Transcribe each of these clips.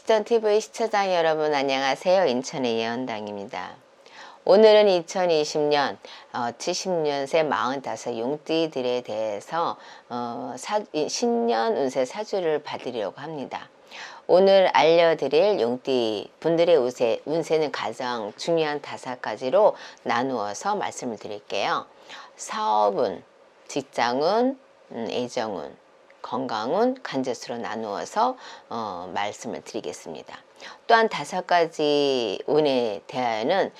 시전TV 시청자 여러분 안녕하세요. 인천의 예언당입니다. 오늘은 2020년 70년생 45 용띠들에 대해서 신년 운세 사주를 받으려고 합니다. 오늘 알려드릴 용띠 분들의 운세는 가장 중요한 5가지로 나누어서 말씀을 드릴게요. 사업운, 직장운, 애정운, 건강운, 간제수로 나누어서 말씀을 드리겠습니다. 또한 5가지 운에 대하여는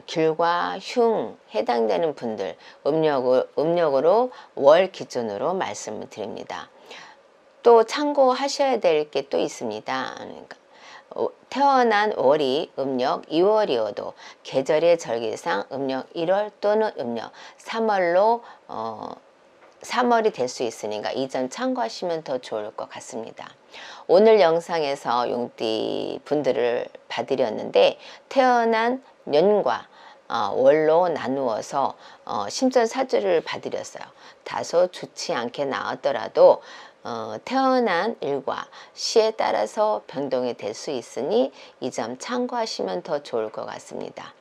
길과 흉 해당되는 분들 음력으로 월 기준으로 말씀을 드립니다. 또 참고하셔야 될 게 또 있습니다. 그러니까 태어난 월이 음력 2월이어도 계절의 절기상 음력 1월 또는 음력 3월이 될 수 있으니까 이 점 참고하시면 더 좋을 것 같습니다. 오늘 영상에서 용띠 분들을 봐드렸는데 태어난 년과 월로 나누어서 심전사주를 봐드렸어요. 다소 좋지 않게 나왔더라도 태어난 일과 시에 따라서 변동이 될 수 있으니 이 점 참고하시면 더 좋을 것 같습니다.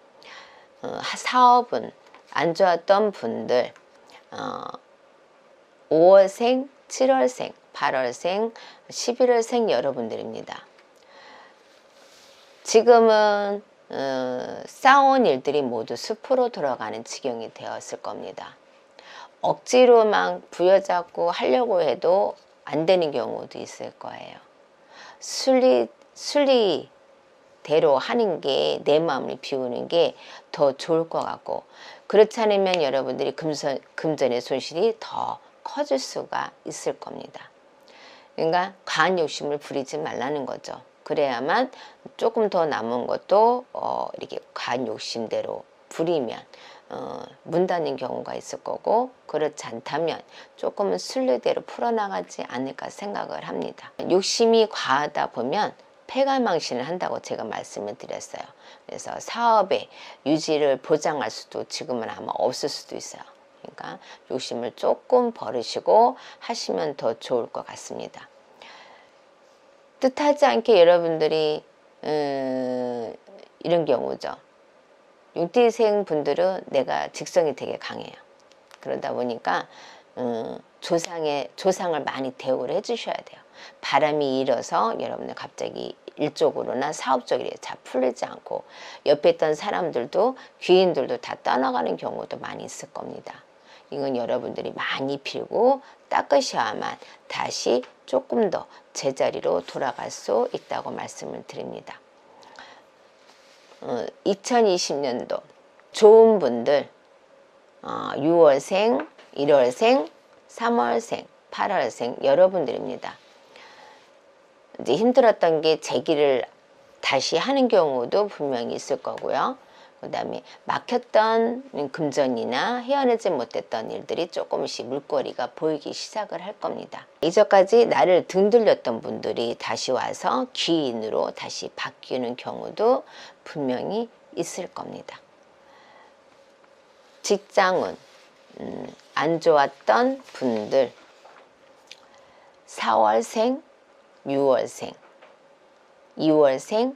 사업은 안 좋았던 분들 5월생, 7월생, 8월생, 11월생 여러분들입니다. 지금은 쌓아온 일들이 모두 숲으로 돌아가는 지경이 되었을 겁니다. 억지로 막 부여잡고 하려고 해도 안 되는 경우도 있을 거예요. 순리대로 하는 게 내 마음을 비우는 게 더 좋을 것 같고, 그렇지 않으면 여러분들이 금전의 손실이 더 커질 수가 있을 겁니다. 그러니까 과한 욕심을 부리지 말라는 거죠. 그래야만 조금 더 남은 것도 이렇게 과한 욕심대로 부리면 문 닫는 경우가 있을 거고, 그렇지 않다면 조금은 순리대로 풀어나가지 않을까 생각을 합니다. 욕심이 과하다 보면 패가망신을 한다고 제가 말씀을 드렸어요. 그래서 사업의 유지를 보장할 수도 지금은 아마 없을 수도 있어요. 그러니까 욕심을 조금 버리시고 하시면 더 좋을 것 같습니다. 뜻하지 않게 여러분들이 이런 경우죠. 용띠생 분들은 내가 직성이 되게 강해요. 그러다 보니까 조상을 많이 대우를 해주셔야 돼요. 바람이 일어서 여러분들 갑자기 일적으로나 사업적으로 잘 풀리지 않고 옆에 있던 사람들도 귀인들도 다 떠나가는 경우도 많이 있을 겁니다. 이건 여러분들이 많이 빌고 닦으셔야만 다시 조금 더 제자리로 돌아갈 수 있다고 말씀을 드립니다. 2020년도 좋은 분들 6월생, 1월생, 3월생, 8월생 여러분들입니다. 이제 힘들었던 게 재기를 다시 하는 경우도 분명히 있을 거고요. 그 다음에 막혔던 금전이나 헤어내지 못했던 일들이 조금씩 물꼬리가 보이기 시작을 할 겁니다. 이전까지 나를 등 돌렸던 분들이 다시 와서 귀인으로 다시 바뀌는 경우도 분명히 있을 겁니다. 직장은 안 좋았던 분들 4월생, 6월생, 2월생,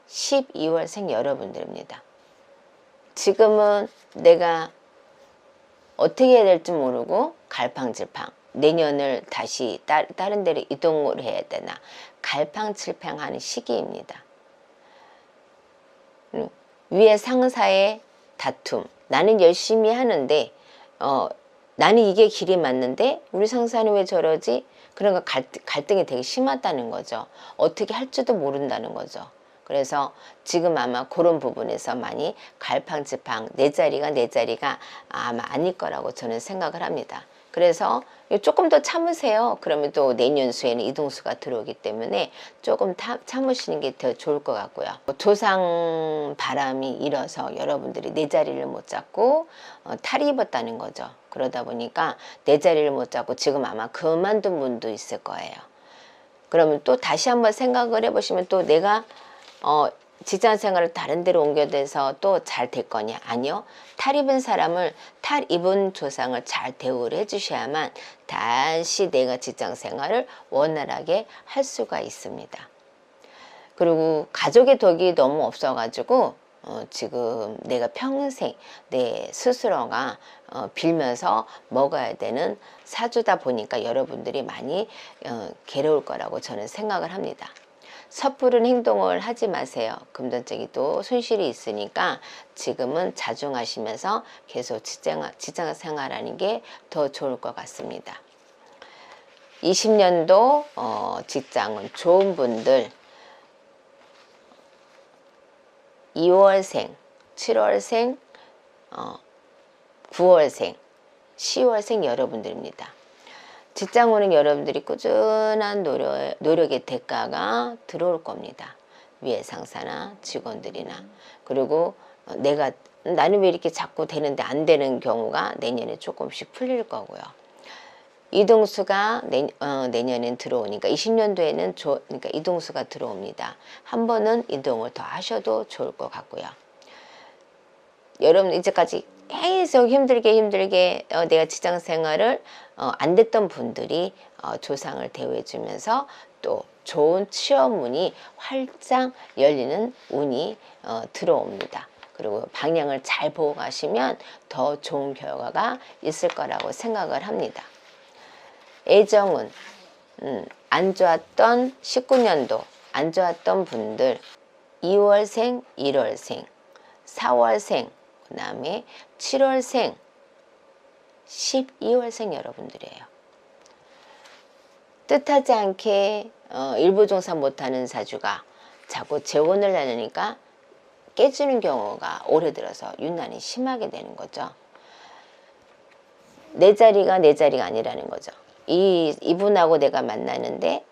12월생 여러분들입니다. 지금은 내가 어떻게 해야 될지 모르고 갈팡질팡, 내년을 다시 다른 데로 이동을 해야 되나 갈팡질팡하는 시기입니다. 위에 상사의 다툼, 나는 열심히 하는데 나는 이게 길이 맞는데 우리 상사는 왜 저러지? 그런 갈등이 되게 심하다는 거죠. 어떻게 할지도 모른다는 거죠. 그래서 지금 아마 그런 부분에서 많이 갈팡질팡 내 자리가 아마 아닐 거라고 저는 생각을 합니다. 그래서 조금 더 참으세요. 그러면 또 내년 수에는 이동수가 들어오기 때문에 조금 참으시는 게 더 좋을 것 같고요. 조상 바람이 일어서 여러분들이 내 자리를 못 잡고 탈이 입었다는 거죠. 그러다 보니까 내 자리를 못 잡고 지금 아마 그만둔 분도 있을 거예요. 그러면 또 다시 한번 생각을 해보시면 또 내가 직장생활을 다른 데로 옮겨대서 또 잘 될 거냐? 아니요. 탈 입은 사람을 탈 입은 조상을 잘 대우를 해주셔야만 다시 내가 직장생활을 원활하게 할 수가 있습니다. 그리고 가족의 덕이 너무 없어가지고 지금 내가 평생 내 스스로가 빌면서 먹어야 되는 사주다 보니까 여러분들이 많이 괴로울 거라고 저는 생각을 합니다. 섣부른 행동을 하지 마세요. 금전적인 또 손실이 있으니까 지금은 자중하시면서 계속 직장 생활하는 게 더 좋을 것 같습니다. 20년도 직장은 좋은 분들, 2월생, 7월생, 9월생, 10월생 여러분들입니다. 직장운은 여러분들이 꾸준한 노력의 대가가 들어올 겁니다. 위에 상사나 직원들이나. 그리고 나는 왜 이렇게 자꾸 되는데 안 되는 경우가 내년에 조금씩 풀릴 거고요. 이동수가 내년엔 들어오니까 20년도에는 그러니까 이동수가 들어옵니다. 한 번은 이동을 더 하셔도 좋을 것 같고요. 여러분 이제까지 계속 힘들게 내가 직장 생활을 안 됐던 분들이 조상을 대우해 주면서 또 좋은 취업문이 활짝 열리는 운이 들어옵니다. 그리고 방향을 잘 보고 가시면 더 좋은 결과가 있을 거라고 생각을 합니다. 애정은 안 좋았던 19년도 안 좋았던 분들 2월생, 1월생, 4월생, 그 다음에 7월생, 12월생 여러분들이에요. 뜻하지 않게 일부종사 못하는 사주가 자꾸 재혼을 하려니까 깨지는 경우가 올해 들어서 유난히 심하게 되는 거죠. 내 자리가 아니라는 거죠. 이분하고 내가 만나는데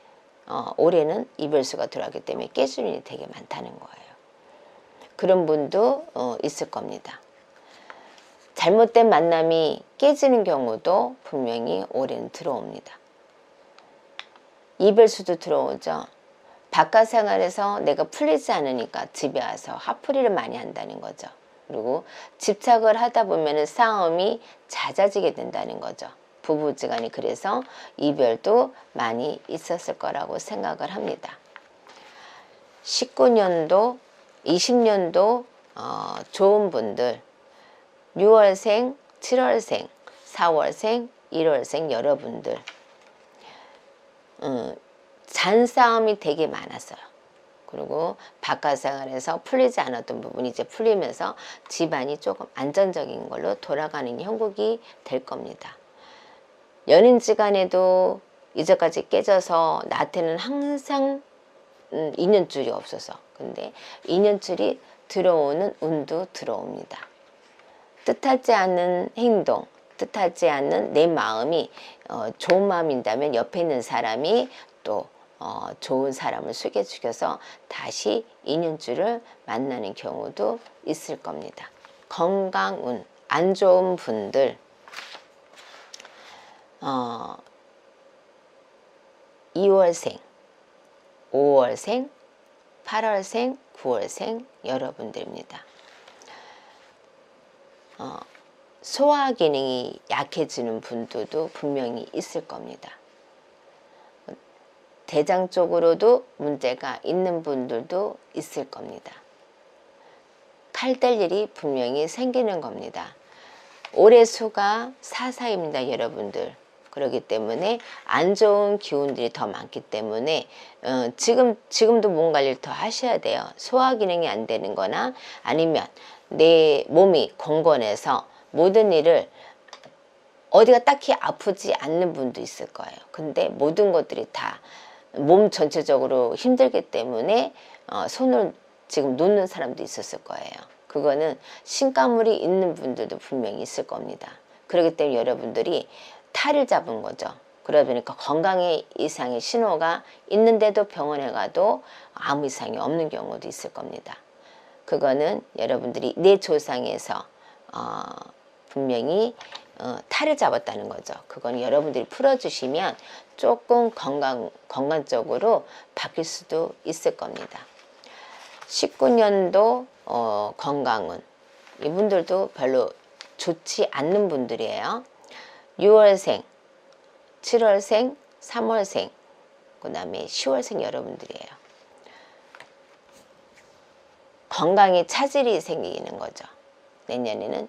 올해는 이별수가 들어가기 때문에 깨질 일이 되게 많다는 거예요. 그런 분도 있을 겁니다. 잘못된 만남이 깨지는 경우도 분명히 올해는 들어옵니다. 이별수도 들어오죠. 바깥 생활에서 내가 풀리지 않으니까 집에 와서 화풀이를 많이 한다는 거죠. 그리고 집착을 하다 보면 싸움이 잦아지게 된다는 거죠. 부부지간이. 그래서 이별도 많이 있었을 거라고 생각을 합니다. 19년도, 20년도 좋은 분들 6월생, 7월생, 4월생, 1월생 여러분들 잔싸움이 되게 많았어요. 그리고 바깥 생활에서 풀리지 않았던 부분이 이제 풀리면서 집안이 조금 안정적인 걸로 돌아가는 형국이 될 겁니다. 연인지간에도 이제까지 깨져서 나한테는 항상 인연줄이 없어서 근데 인연줄이 들어오는 운도 들어옵니다. 뜻하지 않는 행동, 뜻하지 않는 내 마음이 좋은 마음인다면 옆에 있는 사람이 또 좋은 사람을 소개시켜서 다시 인연줄을 만나는 경우도 있을 겁니다. 건강운 안 좋은 분들 2월생, 5월생, 8월생, 9월생 여러분들입니다. 소화 기능이 약해지는 분들도 분명히 있을 겁니다. 대장 쪽으로도 문제가 있는 분들도 있을 겁니다. 칼 뗄 일이 분명히 생기는 겁니다. 올해 수가 4사입니다, 여러분들. 그렇기 때문에 안 좋은 기운들이 더 많기 때문에 지금도 뭔가 일 더 하셔야 돼요. 소화 기능이 안 되는 거나 아니면 내 몸이 공건해서 모든 일을 어디가 딱히 아프지 않는 분도 있을 거예요. 근데 모든 것들이 다 몸 전체적으로 힘들기 때문에 손을 지금 놓는 사람도 있었을 거예요. 그거는 신가물이 있는 분들도 분명히 있을 겁니다. 그렇기 때문에 여러분들이 탈을 잡은 거죠. 그러다 보니까 건강에 이상의 신호가 있는데도 병원에 가도 아무 이상이 없는 경우도 있을 겁니다. 그거는 여러분들이 내 조상에서 분명히 탈을 잡았다는 거죠. 그건 여러분들이 풀어주시면 조금 건강적으로 바뀔 수도 있을 겁니다. 19년도 건강은 이분들도 별로 좋지 않는 분들이에요. 6월생, 7월생, 3월생, 그 다음에 10월생 여러분들이에요. 건강에 차질이 생기는 거죠. 내년에는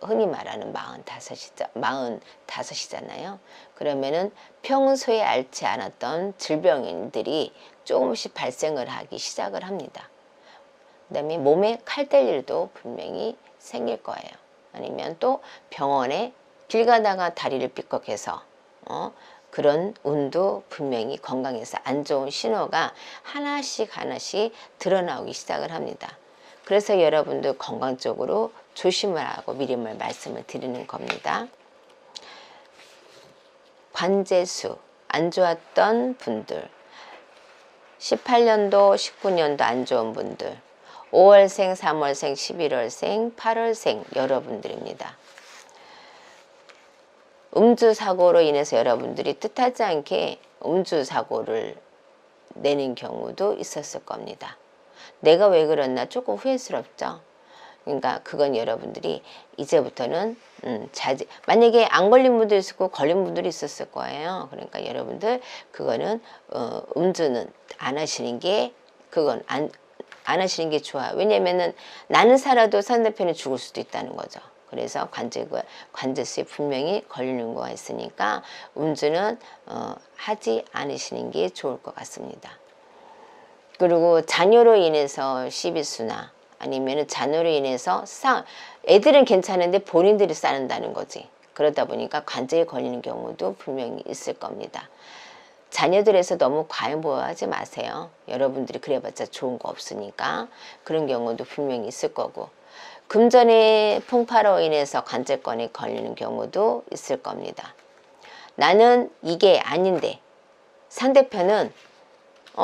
흔히 말하는 45이잖아요. 그러면은 평소에 앓지 않았던 질병들이 조금씩 발생을 하기 시작을 합니다. 그 다음에 몸에 칼 뗄 일도 분명히 생길 거예요. 아니면 또 병원에 길 가다가 다리를 삐걱해서 그런 운도 분명히 건강에서 안 좋은 신호가 하나씩 드러나오기 시작을 합니다. 그래서 여러분들 건강적으로 조심을 하고 미리 말씀을 드리는 겁니다. 관제수 안 좋았던 분들, 18년도 19년도 안 좋은 분들, 5월생 3월생 11월생 8월생 여러분들입니다. 음주사고로 인해서 여러분들이 뜻하지 않게 음주사고를 내는 경우도 있었을 겁니다. 내가 왜 그랬나 조금 후회스럽죠. 그러니까 그건 여러분들이 이제부터는 만약에 안 걸린 분도 있었고 걸린 분들이 있었을 거예요. 그러니까 여러분들 그거는 음주는 안 하시는 게 그건 안 하시는 게 좋아요. 왜냐면은 나는 살아도 상대편이 죽을 수도 있다는 거죠. 그래서 관제수에 분명히 걸리는 거가 있으니까 음주는 하지 않으시는 게 좋을 것 같습니다. 그리고 자녀로 인해서 시비수나 아니면 자녀로 인해서 애들은 괜찮은데 본인들이 싸는다는 거지. 그러다 보니까 관제에 걸리는 경우도 분명히 있을 겁니다. 자녀들에서 너무 과잉보호하지 마세요. 여러분들이 그래봤자 좋은 거 없으니까 그런 경우도 분명히 있을 거고, 금전의 풍파로 인해서 관제권에 걸리는 경우도 있을 겁니다. 나는 이게 아닌데 상대편은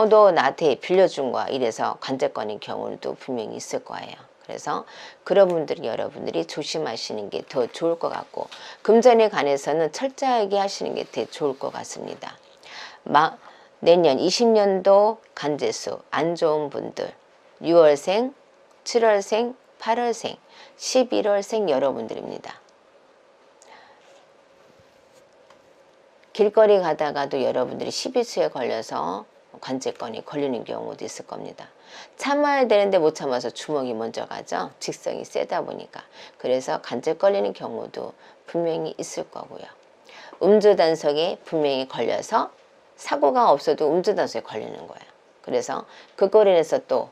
너 나한테 빌려준 거야 이래서 관제권인 경우도 분명히 있을 거예요. 그래서 그런 분들이 여러분들이 조심하시는 게 더 좋을 것 같고, 금전에 관해서는 철저하게 하시는 게 더 좋을 것 같습니다. 내년 20년도 관제수 안 좋은 분들, 6월생, 7월생, 8월생, 11월생 여러분들입니다. 길거리 가다가도 여러분들이 시비수에 걸려서 관제권이 걸리는 경우도 있을 겁니다. 참아야 되는데 못 참아서 주먹이 먼저 가죠. 직성이 세다 보니까. 그래서 관제 걸리는 경우도 분명히 있을 거고요. 음주단속에 분명히 걸려서 사고가 없어도 음주단속에 걸리는 거예요. 그래서 그걸로 인해서 또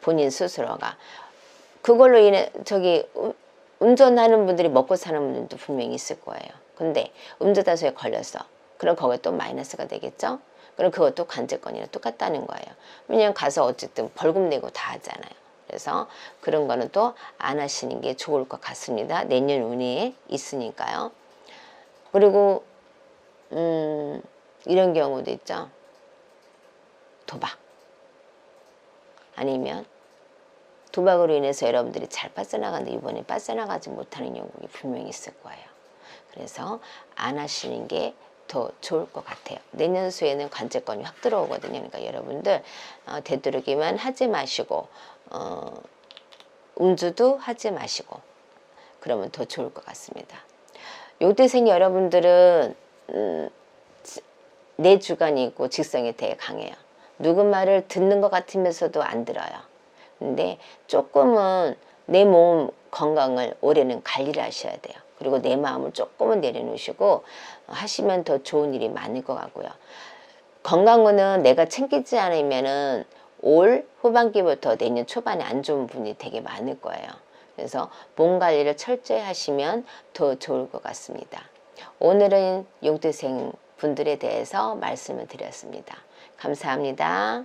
본인 스스로가 그걸로 인해 운전하는 분들이 먹고 사는 분들도 분명히 있을 거예요. 근데 음주단속에 걸렸어. 그럼 거기에 또 마이너스가 되겠죠? 그럼 그것도 관제권이랑 똑같다는 거예요. 왜냐면 가서 어쨌든 벌금 내고 다 하잖아요. 그래서 그런 거는 또 안 하시는 게 좋을 것 같습니다. 내년 운에 있으니까요. 그리고 이런 경우도 있죠. 도박. 아니면 도박으로 인해서 여러분들이 잘 빠져나가는데 이번에 빠져나가지 못하는 경우가 분명히 있을 거예요. 그래서 안 하시는 게 더 좋을 것 같아요. 내년 수에는 관제권이 확 들어오거든요. 그러니까 여러분들 되도록이면 하지 마시고 음주도 하지 마시고 그러면 더 좋을 것 같습니다. 요대생 여러분들은 내 주관이 있고 직성이 되게 강해요. 누구 말을 듣는 것 같으면서도 안 들어요. 근데 조금은 내 몸 건강을 올해는 관리를 하셔야 돼요. 그리고 내 마음을 조금은 내려놓으시고 하시면 더 좋은 일이 많을 것 같고요. 건강은 내가 챙기지 않으면은 올 후반기부터 내년 초반에 안 좋은 분이 되게 많을 거예요. 그래서 몸 관리를 철저히 하시면 더 좋을 것 같습니다. 오늘은 용대생 분들에 대해서 말씀을 드렸습니다. 감사합니다.